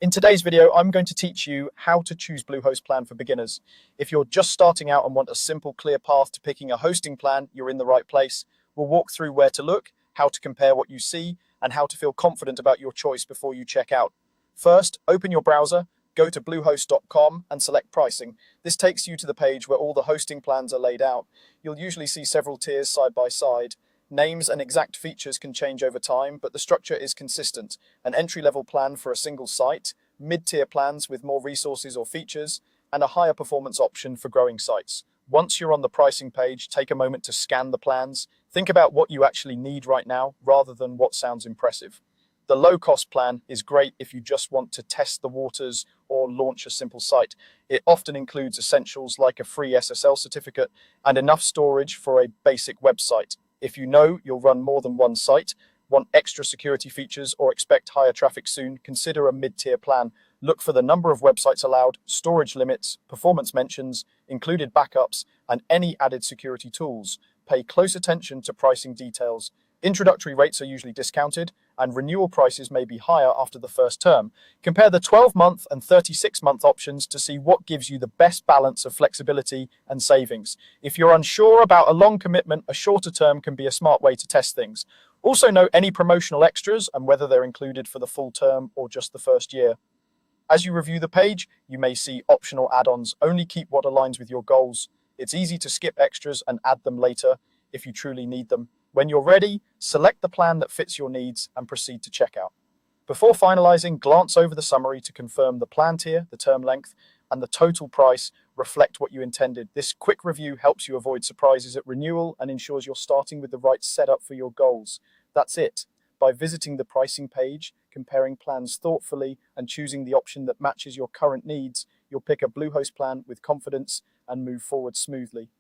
In today's video, I'm going to teach you how to choose Bluehost plan for beginners. If you're just starting out and want a simple, clear path to picking a hosting plan, you're in the right place. We'll walk through where to look, how to compare what you see, and how to feel confident about your choice before you check out. First, open your browser, go to bluehost.com and select pricing. This takes you to the page where all the hosting plans are laid out. You'll usually see several tiers side by side. Names and exact features can change over time, but the structure is consistent. An entry-level plan for a single site, mid-tier plans with more resources or features, and a higher performance option for growing sites. Once you're on the pricing page, take a moment to scan the plans. Think about what you actually need right now, rather than what sounds impressive. The low-cost plan is great if you just want to test the waters or launch a simple site. It often includes essentials like a free SSL certificate and enough storage for a basic website. If you know you'll run more than one site, want extra security features, or expect higher traffic soon, consider a mid-tier plan. Look for the number of websites allowed, storage limits, performance mentions, included backups, and any added security tools. Pay close attention to pricing details. Introductory rates are usually discounted, and renewal prices may be higher after the first term. Compare the 12-month and 36-month options to see what gives you the best balance of flexibility and savings. If you're unsure about a long commitment, a shorter term can be a smart way to test things. Also note any promotional extras and whether they're included for the full term or just the first year. As you review the page, you may see optional add-ons. Only keep what aligns with your goals. It's easy to skip extras and add them later if you truly need them. When you're ready, select the plan that fits your needs and proceed to checkout. Before finalizing, glance over the summary to confirm the plan tier, the term length, and the total price reflect what you intended. This quick review helps you avoid surprises at renewal and ensures you're starting with the right setup for your goals. That's it. By visiting the pricing page, comparing plans thoughtfully, and choosing the option that matches your current needs, you'll pick a Bluehost plan with confidence and move forward smoothly.